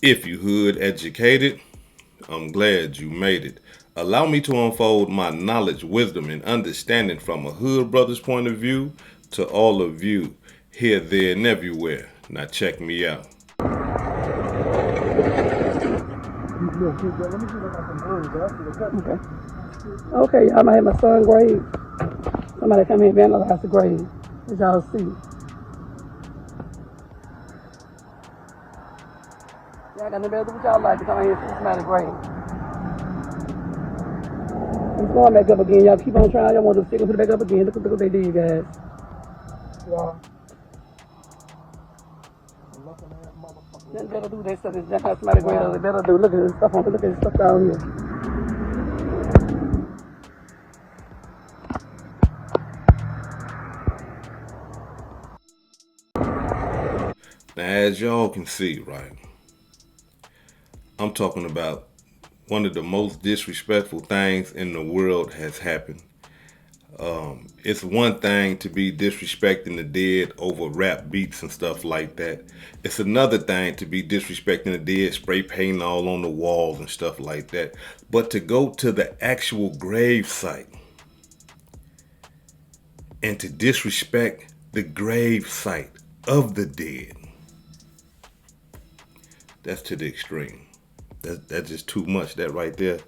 If you hood educated, I'm glad you made it. Allow me to unfold my knowledge, wisdom, and understanding from a hood brother's point of view to all of you, here, there, and everywhere. Now check me out. Okay. Okay, y'all might have my son grave. Somebody come here and vandalize the grave. As y'all see. Y'all got no better do what y'all like to come out here and see somebody's grave. It's going back up again. Y'all keep on trying. Y'all want to stick and put it back up again. Look what they did, guys. Yeah. Nothing better do they stuff. It's just how somebody grave. They better do. Look at this stuff on. Look at this stuff down here. Now, as y'all can see, right, I'm talking about one of the most disrespectful things in the world has happened. It's one thing to be disrespecting the dead over rap beats and stuff like that. It's another thing to be disrespecting the dead, spray painting all on the walls and stuff like that. But to go to the actual grave site and to disrespect the grave site of the dead, that's to the extreme. That's just too much. That right there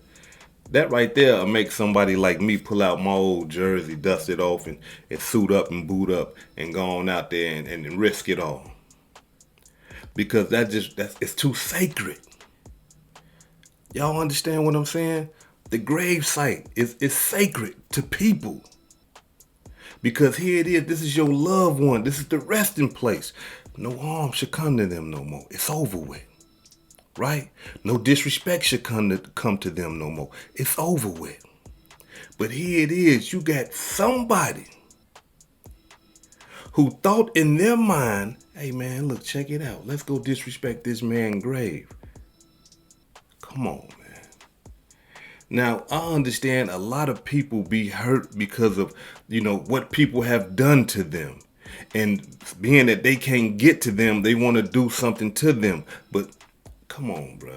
will make somebody like me pull out my old jersey, dust it off, and suit up and boot up and go on out there and risk it all. Because it's too sacred. Y'all understand what I'm saying? The grave site is sacred to people. Because here it is, this is your loved one. This is the resting place. No harm should come to them no more. It's over with. Right? No disrespect should come to them no more. It's over with. But here it is. You got somebody who thought in their mind, hey man, look, check it out. Let's go disrespect this man's grave. Come on, man. Now, I understand a lot of people be hurt because of, what people have done to them. And being that they can't get to them, they want to do something to them. But come on, bro.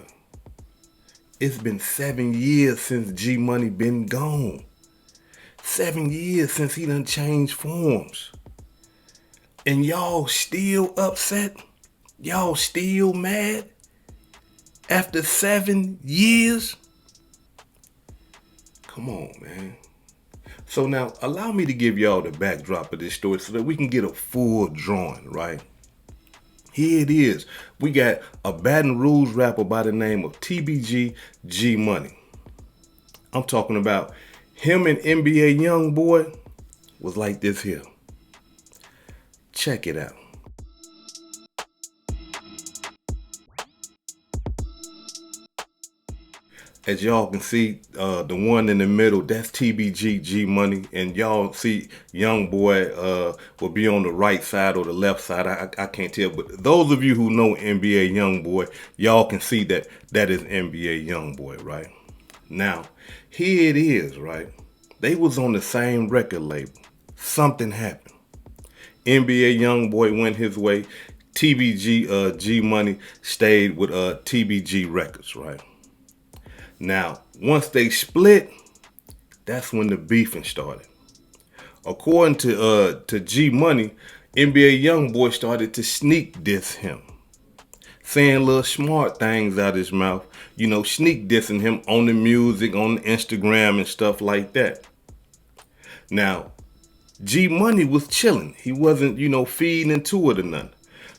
It's been 7 years since G Money been gone. 7 years since he done changed forms. And y'all still upset? Y'all still mad? After 7 years? Come on, man. So now, allow me to give y'all the backdrop of this story so that we can get a full drawing, right? Here it is. We got a Baton Rouge rapper by the name of TBG G Money. I'm talking about him and NBA youngboy was like this here. Check it out. As y'all can see, the one in the middle, that's TBG G Money. And y'all see youngboy will be on the right side or the left side. I can't tell. But those of you who know NBA youngboy, y'all can see that is NBA youngboy, right? Now, here it is, right? They was on the same record label. Something happened. NBA youngboy went his way. TBG G Money stayed with TBG Records, right? Now, once they split, that's when the beefing started. According to G Money, NBA YoungBoy started to sneak diss him, saying little smart things out his mouth, sneak dissing him on the music, on Instagram and stuff like that. Now, G Money was chilling. He wasn't, feeding into it or nothing.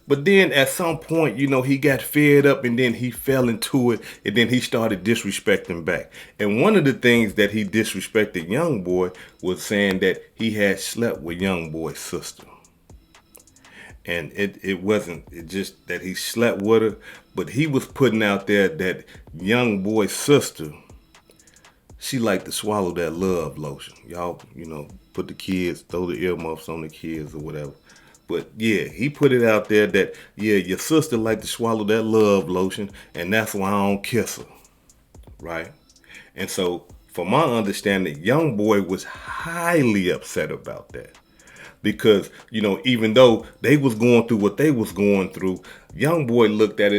But then at some point, he got fed up and then he fell into it and then he started disrespecting back. And one of the things that he disrespected youngboy was saying that he had slept with youngboy's sister. And it wasn't just that he slept with her, but he was putting out there that youngboy's sister, she liked to swallow that love lotion. Y'all, put the kids, throw the earmuffs on the kids or whatever. But yeah, he put it out there that, your sister like to swallow that love lotion, and that's why I don't kiss her, right? And so, from my understanding, youngboy was highly upset about that. Because, even though they was going through what they was going through, YoungBoy looked at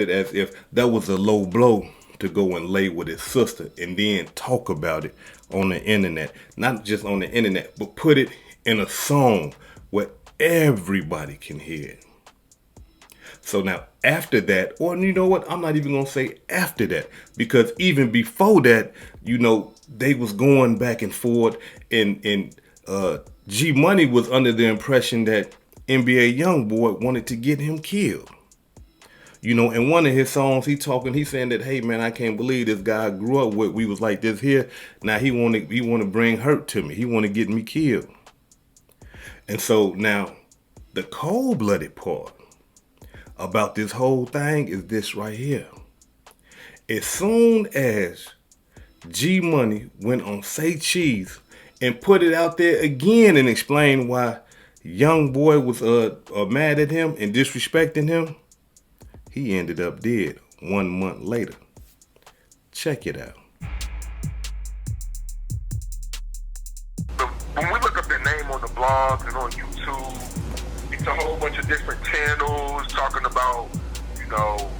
it as if that was a low blow to go and lay with his sister and then talk about it on the internet. Not just on the internet, but put it in a song where everybody can hear it. So now after that, or you know what, I'm not even gonna say after that, because even before that, you know, they was going back and forth, and G Money was under the impression that NBA YoungBoy wanted to get him killed. You know, in one of his songs, he's saying that, hey man, I can't believe this guy I grew up with. We was like this here. Now he want to bring hurt to me. He want to get me killed. And so now, the cold-blooded part about this whole thing is this right here. As soon as G Money went on Say Cheese and put it out there again and explained why YoungBoy was mad at him and disrespecting him, he ended up dead 1 month later. Check it out. When we look up their name on the blogs and on YouTube, it's a whole bunch of different channels talking about, you know,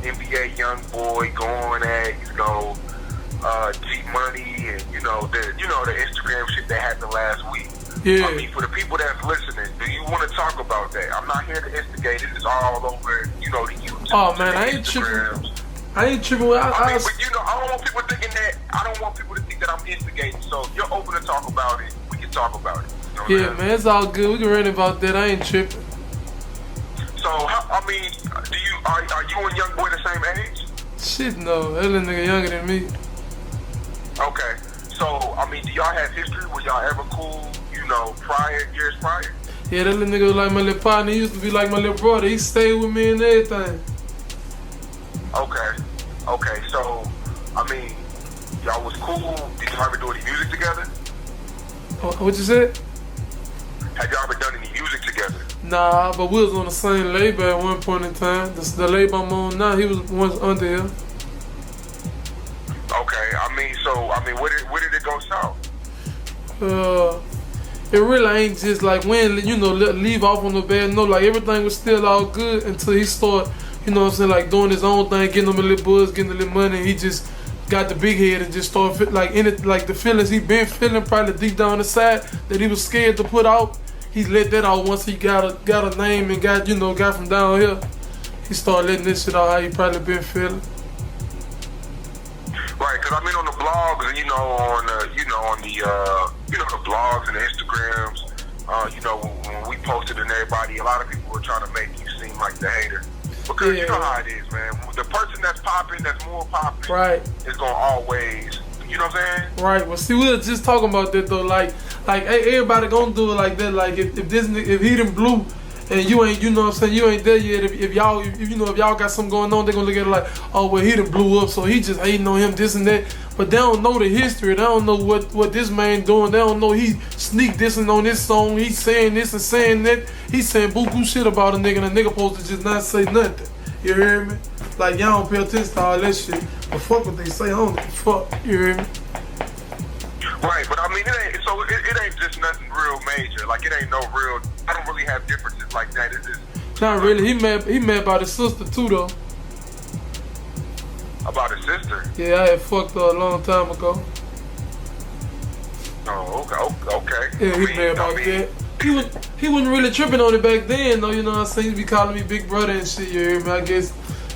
NBA YoungBoy going at, you know, G Money and the Instagram shit that happened last week. Yeah. I mean, for the people that's listening, do you want to talk about that? I'm not here to instigate it. It's all over, the YouTube. Oh man, I ain't tripping. I ain't tripping. But I don't want people thinking that. I don't want people to think that I'm instigating. So if you're open to talk about it, we can talk about it. You know man, it's all good. We can rant about that. I ain't tripping. So are you and YoungBoy the same age? Shit, no. That little nigga younger than me. Okay. So do y'all have history? Were y'all ever cool? Years prior? Yeah, that little nigga was like my little partner. He used to be like my little brother. He stayed with me and everything. Okay. So, y'all was cool. Did you ever do any music together? What you said? Have y'all ever done any music together? Nah, but we was on the same label at one point in time. The label I'm on now, he was once under here. Okay, where did it go south? It really ain't just like when, leave off on the bad note. Like everything was still all good until he started, like doing his own thing, getting him a little buzz, getting a little money. He just got the big head and just started like the feelings he been feeling probably deep down inside that he was scared to put out. He let that out once he got a name and got from down here. He started letting this shit out how he probably been feeling. Right, because on the blogs and the blogs and the Instagrams, when we posted and everybody, a lot of people were trying to make you seem like the hater. Because you know how it is, man. The person that's popping, that's more popping, right, is gonna always, you know what I'm saying? Right. Well, see, we were just talking about that though. Like everybody gonna do it like that. Like if he done blew. And you ain't, you ain't there yet. If y'all got something going on, they gonna look at it like, oh well, he done blew up, so he just hating on him, this and that. But they don't know the history. They don't know what this man doing. They don't know he sneak dissing on this song. He's saying this and saying that. He's saying buku shit about a nigga, and a nigga supposed to just not say nothing. You hear me? Like y'all don't pay attention to all that shit. But fuck what they say. I don't give a fuck. You hear me? Right, but it ain't just nothing real major. Like it ain't no real. I don't really have differences like that. It's just not really. He mad about his sister too though. About his sister? Yeah, I had fucked her a long time ago. Oh, okay. Yeah, he mad about that. He wasn't really tripping on it back then though. You know what I'm saying? He be calling me big brother and shit. You hear me? I guess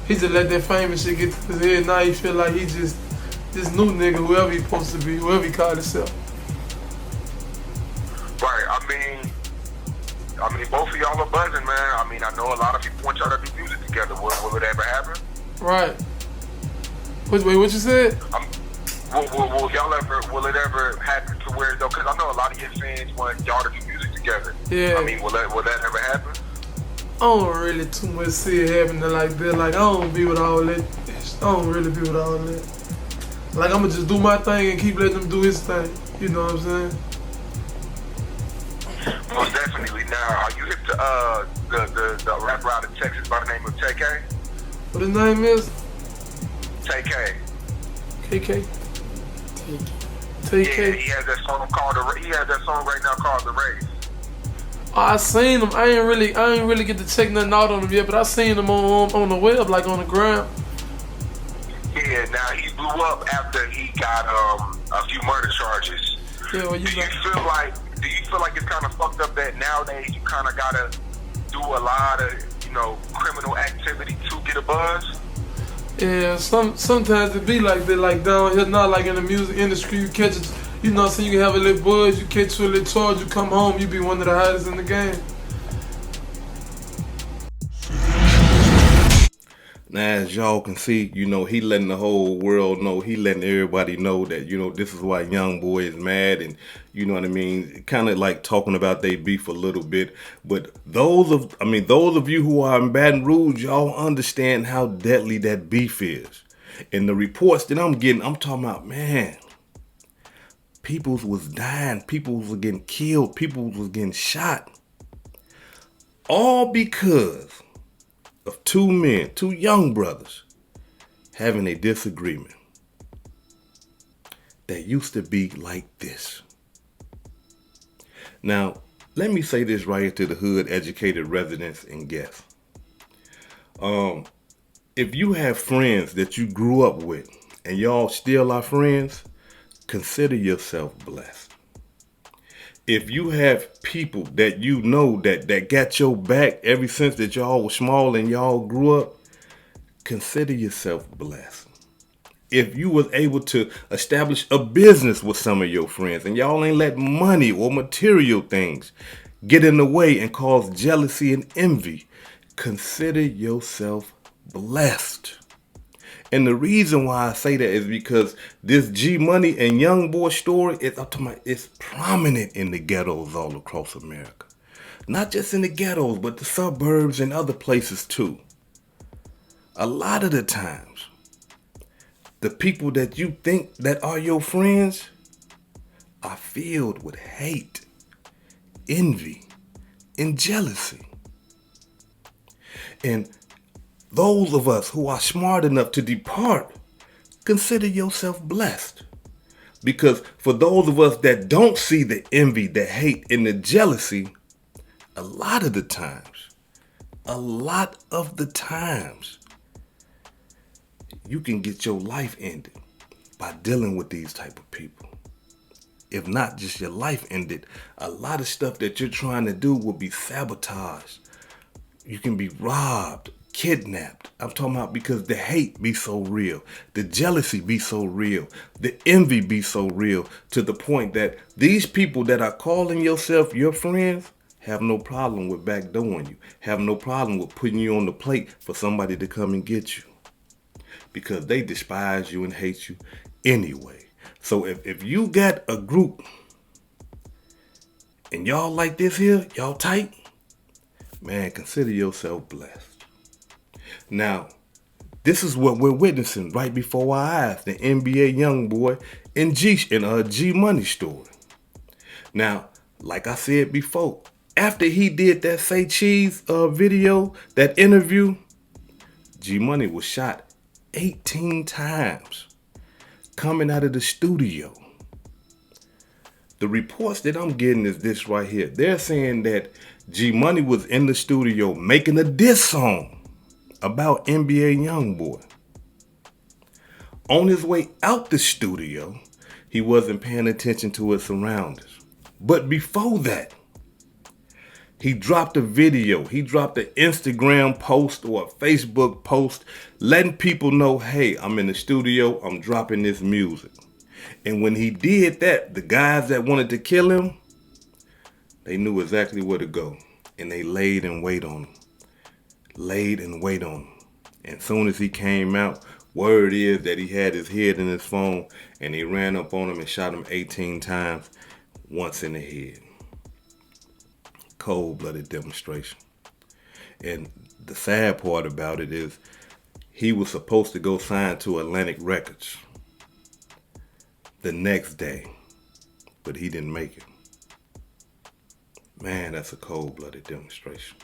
he just let that fame and shit get to his head. Now he feel like he just this new nigga, whoever he supposed to be, whoever he call himself. Right, both of y'all are buzzing, man. I know a lot of people want y'all to do music together. Will it ever happen? Right. Wait, what you said? Will it ever happen to where though? Because I know a lot of your fans want y'all to do music together. Yeah. Will that ever happen? I don't really too much see it happening like that. Like I don't be with all that. I don't really be with all that. Like I'ma just do my thing and keep letting him do his thing. You know what I'm saying? Most definitely. Now, are you hip to the rapper out of Texas by the name of TK? What his name is? TK. KK. TK. Yeah, he has that song right now called The Race. I seen them. I ain't really get to check nothing out on them yet, but I seen them on the web, like on the ground. Yeah, now he blew up after he got a few murder charges. Yeah, well, Do you feel like it's kind of fucked up that nowadays you kind of gotta do a lot of criminal activity to get a buzz? Yeah, sometimes it be like that, like down here, not like in the music industry. You catch it, so you can have a little buzz, you catch you a little charge, you come home, you be one of the hottest in the game. Now, as y'all can see, he letting the whole world know, he letting everybody know that, this is why Youngboy is mad, and you know what I mean, kind of like talking about they beef a little bit. But those of you who are in Baton Rouge, y'all understand how deadly that beef is. And the reports that I'm getting, I'm talking about, man, people was dying, people was getting killed, people was getting shot. All because of two young brothers, having a disagreement that used to be like this. Now, let me say this right here to the hood educated residents and guests. If you have friends that you grew up with and y'all still are friends, consider yourself blessed. If you have people that that got your back ever since that y'all was small and y'all grew up, consider yourself blessed. If you was able to establish a business with some of your friends and y'all ain't let money or material things get in the way and cause jealousy and envy, consider yourself blessed. And the reason why I say that is because this G Money and Youngboy story it's prominent in the ghettos all across America. Not just in the ghettos, but the suburbs and other places too. A lot of the times, the people that you think that are your friends are filled with hate, envy, and jealousy. And those of us who are smart enough to depart, consider yourself blessed. Because for those of us that don't see the envy, the hate, and the jealousy, a lot of the times, you can get your life ended by dealing with these type of people. If not just your life ended, a lot of stuff that you're trying to do will be sabotaged. You can be robbed, kidnapped. I'm talking about because the hate be so real, the jealousy be so real, the envy be so real, to the point that these people that are calling yourself your friends have no problem with backdooring you, have no problem with putting you on the plate for somebody to come and get you, because they despise you and hate you anyway. So if you got a group and y'all like this here, y'all tight, man, consider yourself blessed. Now, this is what we're witnessing right before our eyes, the NBA Youngboy and G Money story. Now, like I said before, after he did that Say Cheese video, that interview, G Money was shot 18 times coming out of the studio. The reports that I'm getting is this right here. They're saying that G Money was in the studio making a diss song about NBA Youngboy. On his way out the studio, he wasn't paying attention to his surroundings. But before that, he dropped a video. He dropped an Instagram post or a Facebook post letting people know, hey, I'm in the studio, I'm dropping this music. And when he did that, the guys that wanted to kill him, they knew exactly where to go. And they laid in wait on him. And soon as he came out, word is that he had his head in his phone and he ran up on him and shot him 18 times, once in the head. Cold-blooded demonstration. And the sad part about it is he was supposed to go sign to Atlantic Records the next day, but he didn't make it. Man, that's a cold-blooded demonstration.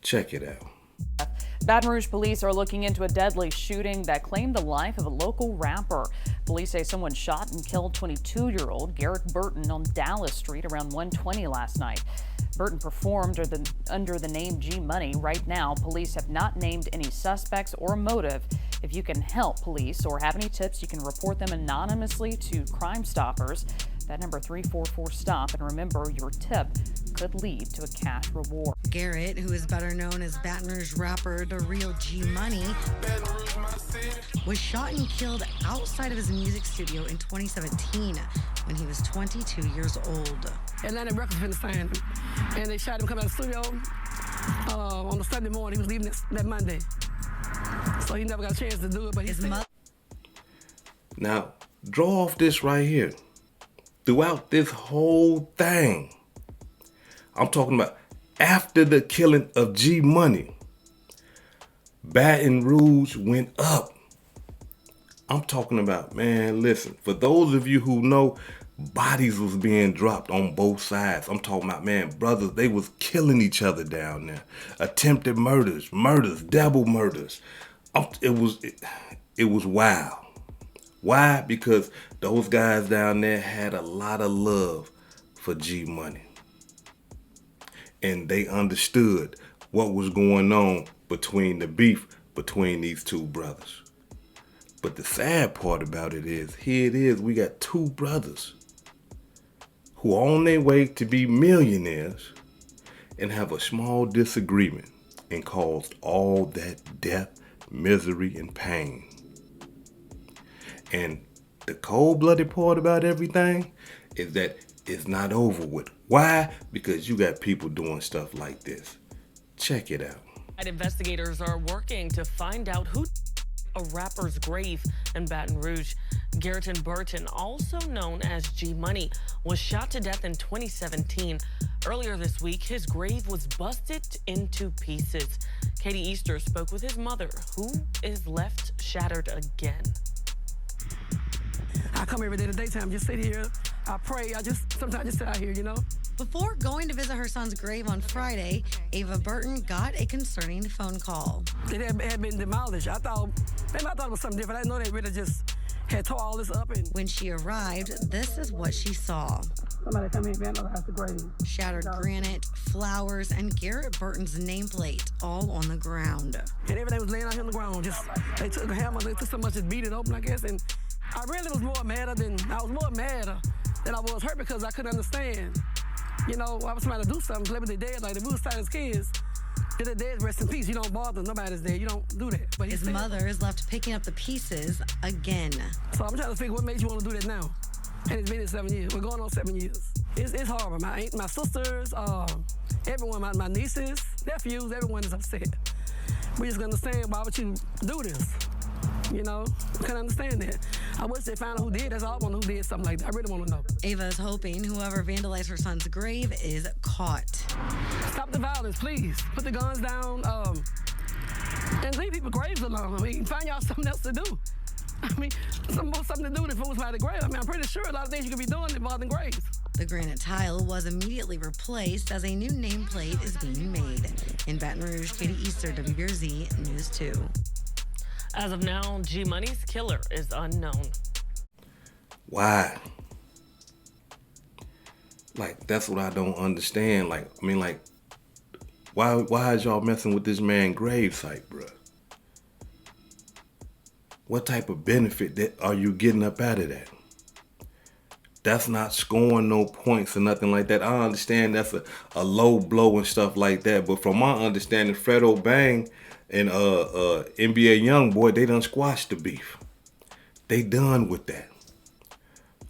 Check it out. Baton Rouge police are looking into a deadly shooting that claimed the life of a local rapper. Police say someone shot and killed 22-year-old Garrett Burton on Dallas Street around 1:20 last night. Burton performed under the name G Money. Right now, police have not named any suspects or motive. If you can help police or have any tips, you can report them anonymously to Crime Stoppers. That number 344-STOP, and remember, your tip could lead to a cash reward. Garrett, who is better known as Baton Rouge rapper The Real G Money, was shot and killed outside of his music studio in 2017 when he was 22 years old. Atlanta Records finna sign him, and they shot him coming out of the studio on the Sunday morning. He was leaving that Monday, so he never got a chance to do it. But Now, draw off this right here. Throughout this whole thing, I'm talking about after the killing of G Money, Baton Rouge went up. I'm talking about, man, listen, for those of you who know, bodies was being dropped on both sides. I'm talking about, man, brothers, they was killing each other down there. Attempted murders, double murders. It was wild. Why? Because those guys down there had a lot of love for G Money. And they understood what was going on between the beef between these two brothers. But the sad part about it is, here it is, we got two brothers who are on their way to be millionaires and have a small disagreement and caused all that death, misery, and pain. And the cold-blooded part about everything is that it's not over with. Why? Because you got people doing stuff like this. Check it out. Investigators are working to find out who a rapper's grave in Baton Rouge. Garrett Burton, also known as G Money, was shot to death in 2017. Earlier this week, his grave was busted into pieces. Katie Easter spoke with his mother, who is left shattered again. I come every day to daytime, just sit here, I pray, sometimes just sit out here, you know? Before going to visit her son's grave on Friday, Ava Burton got a concerning phone call. It had been demolished. I thought it was something different. I didn't know they really just had tore all this up. And when she arrived, this is what she saw. Somebody come in and vandalized the grave. Shattered granite, flowers, and Garrett Burton's nameplate all on the ground. And everything was laying out here on the ground. They took a hammer, they took so much, just beat it open, I guess. And I really was more madder than I was hurt because I couldn't understand. You know, I was trying to do something, play with their dead, like the we was as kids. If they're dead, rest in peace. You don't bother, nobody's dead. You don't do that. But his mother is left picking up the pieces again. So I'm trying to figure what made you want to do that now. And it's been 7 years. We're going on 7 years. It's horrible. My sisters, everyone, my nieces, nephews, everyone is upset. We just understand why would you do this? You know, I can't understand that. I wish they found out who did. That's all I want to know, who did something like that. I really want to know. Ava is hoping whoever vandalized her son's grave is caught. Stop the violence, please. Put the guns down and leave people's graves alone. I mean, find y'all something else to do. I mean, something to do with fools by the grave. I mean, I'm pretty sure a lot of things you could be doing involving graves. The granite tile was immediately replaced as a new nameplate is being made. In Baton Rouge, Katie Easter, WBRZ News 2. As of now, G Money's killer is unknown. Why? Like, that's what I don't understand. Like, I mean, like, why is y'all messing with this man's gravesite, bruh? What type of benefit are you getting up out of that? That's not scoring no points or nothing like that. I understand that's a low blow and stuff like that, but from my understanding, Fredo Bang and NBA Youngboy, they done squashed the beef. They done with that.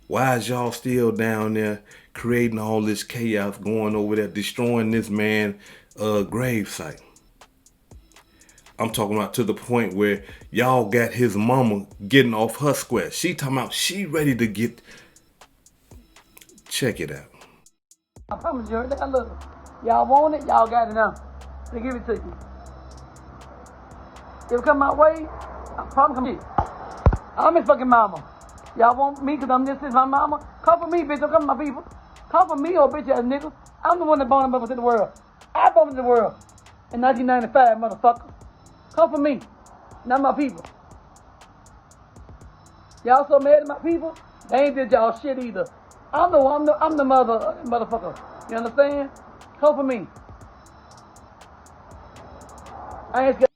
Why is y'all still down there creating all this chaos, going over there, destroying this man's gravesite? I'm talking about to the point where y'all got his mama getting off her square. She talking about she ready to get... Check it out. I promise you, look, y'all want it, y'all got it now. They give it to you. If it come my way, I promise come here. I'm his fucking mama. Y'all want me because this is my mama? Come for me, bitch. Don't come for my people. Come for me or bitch ass niggas. I'm the one that born them up into the world. I born into the world in 1995, motherfucker. Come for me, not my people. Y'all so mad at my people? They ain't did y'all shit either. I'm the motherfucker. You understand? Come for me. I ain't scared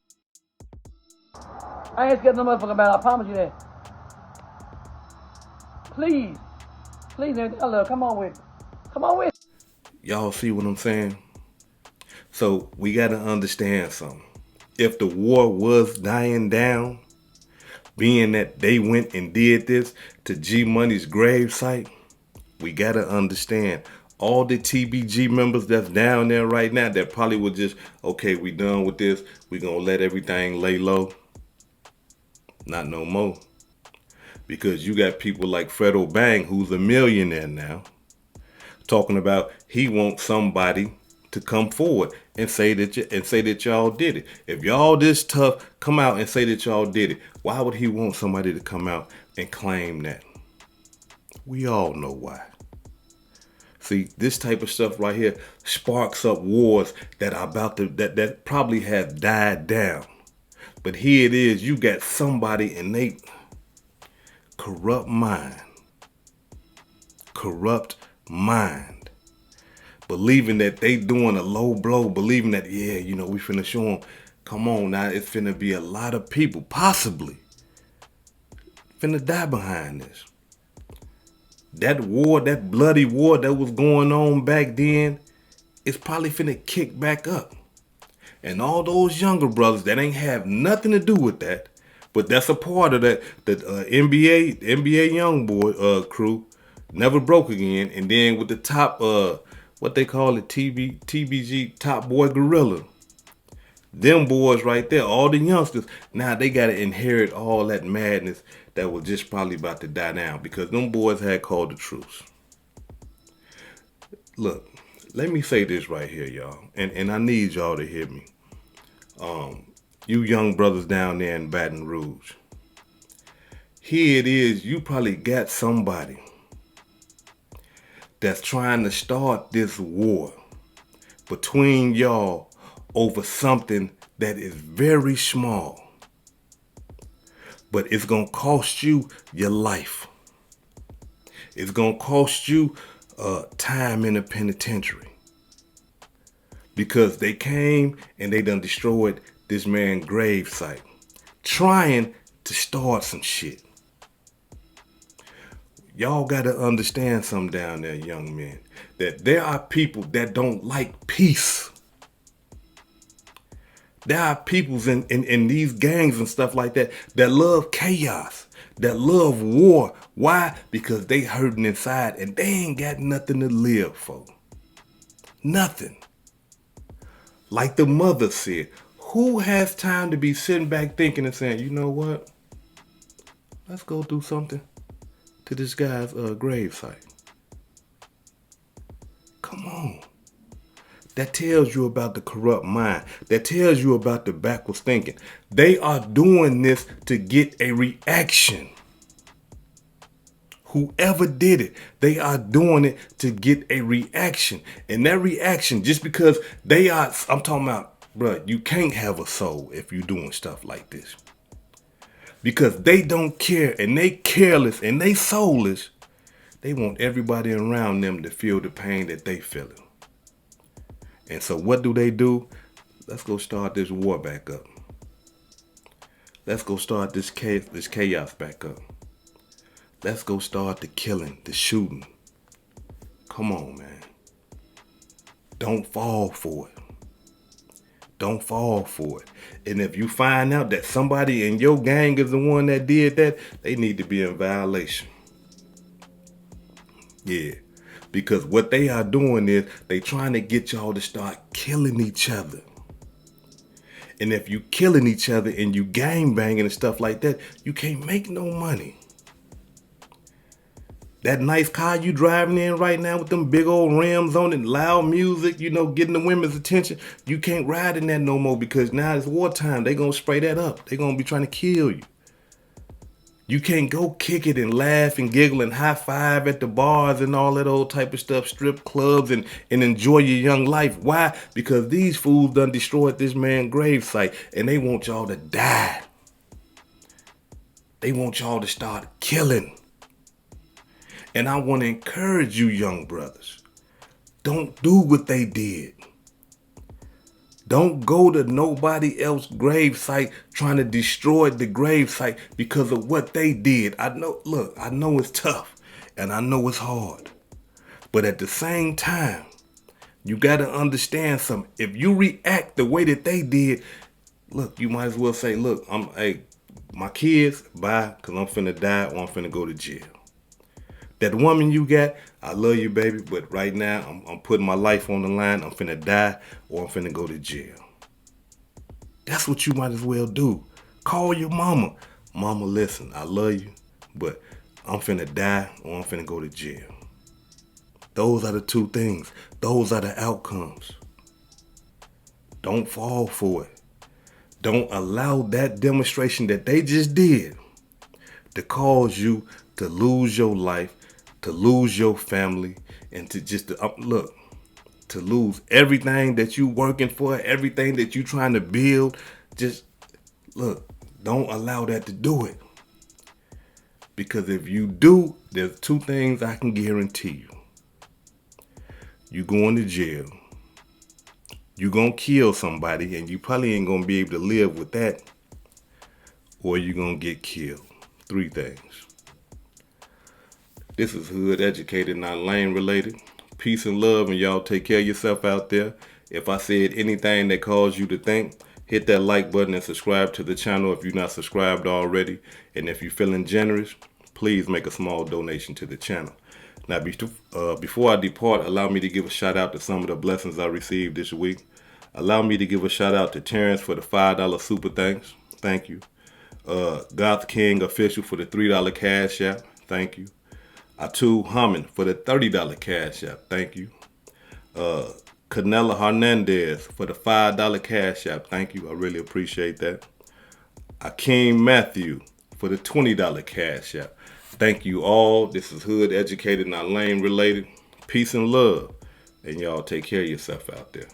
of no motherfucker about it. I promise you that. Please, nigga, come on with it. Come on with it. Y'all see what I'm saying? So we got to understand something. If the war was dying down, being that they went and did this to G Money's gravesite, we got to understand all the TBG members that's down there right now that probably would just, okay, we done with this. We going to let everything lay low. Not no more. Because you got people like Fredo Bang, who's a millionaire now, talking about he wants somebody to come forward and say that y'all did it. If y'all this tough, come out and say that y'all did it. Why would he want somebody to come out and claim that? We all know why. See, this type of stuff right here sparks up wars that are about to that probably have died down. But here it is, you got somebody and they corrupt mind. Believing that they doing a low blow, believing that, yeah, we finna show them, come on now, it's finna be a lot of people, possibly, finna die behind this. That war, that bloody war that was going on back then, it's probably finna kick back up. And all those younger brothers that ain't have nothing to do with that, but that's a part of that, the NBA youngboy crew, never broke again. And then with the top, what they call it, TBG, top boy gorilla. Them boys right there, all the youngsters, now they got to inherit all that madness that was just probably about to die down because them boys had called the truce. Look, let me say this right here, y'all, and I need y'all to hear me. You young brothers down there in Baton Rouge, here it is, you probably got somebody that's trying to start this war between y'all over something that is very small, but it's gonna cost you your life. It's gonna cost you time in a penitentiary because they came and they done destroyed this man's gravesite trying to start some shit. Y'all gotta understand something down there, young men, that there are people that don't like peace. There are peoples in these gangs and stuff like that that love chaos, that love war. Why? Because they hurting inside and they ain't got nothing to live for. Nothing. Like the mother said, who has time to be sitting back thinking and saying, you know what? Let's go do something to this guy's gravesite. Come on. That tells you about the corrupt mind. That tells you about the backwards thinking. They are doing this to get a reaction. Whoever did it, they are doing it to get a reaction. And that reaction, just because they are, I'm talking about, bro, you can't have a soul if you're doing stuff like this. Because they don't care and they careless and they soulless. They want everybody around them to feel the pain that they feeling. And so what do? Let's go start this war back up. Let's go start this chaos back up. Let's go start the killing, the shooting. Come on, man. Don't fall for it. Don't fall for it. And if you find out that somebody in your gang is the one that did that, they need to be in violation. Yeah. Because what they are doing is they trying to get y'all to start killing each other. And if you killing each other and you gang banging and stuff like that, you can't make no money. That nice car you driving in right now with them big old rims on it, loud music, getting the women's attention. You can't ride in that no more because now it's wartime. They gonna spray that up. They gonna be trying to kill you. You can't go kick it and laugh and giggle and high five at the bars and all that old type of stuff, strip clubs and enjoy your young life. Why? Because these fools done destroyed this man's gravesite and they want y'all to die. They want y'all to start killing. And I want to encourage you young brothers. Don't do what they did. Don't go to nobody else's gravesite trying to destroy the gravesite because of what they did. I know it's tough and I know it's hard. But at the same time, you got to understand something. If you react the way that they did, look, you might as well say, look, my kids, bye, because I'm finna die or I'm finna go to jail. That woman you got, I love you, baby, but right now I'm putting my life on the line. I'm finna die or I'm finna go to jail. That's what you might as well do. Call your mama. Mama, listen, I love you, but I'm finna die or I'm finna go to jail. Those are the two things. Those are the outcomes. Don't fall for it. Don't allow that demonstration that they just did to cause you to lose your life, to lose your family, and to just to lose everything that you working for, everything that you trying to build. Just look, don't allow that to do it. Because if you do, there's two things I can guarantee you. You going to jail. You gonna kill somebody, and you probably ain't gonna be able to live with that, or you gonna get killed. 3 things. This is Hood Educated, not Lane Related. Peace and love, and y'all take care of yourself out there. If I said anything that caused you to think, hit that like button and subscribe to the channel if you're not subscribed already. And if you're feeling generous, please make a small donation to the channel. Now, before I depart, allow me to give a shout out to some of the blessings I received this week. Allow me to give a shout out to Terrence for the $5 super thanks. Thank you. Goth King Official for the $3 cash app. Thank you. Atu Hammond for the $30 cash app. Thank you. Canela Hernandez for the $5 cash app. Thank you. I really appreciate that. Akeem Matthew for the $20 cash app. Thank you all. This is Hood Educated, not Lane Related. Peace and love. And y'all take care of yourself out there.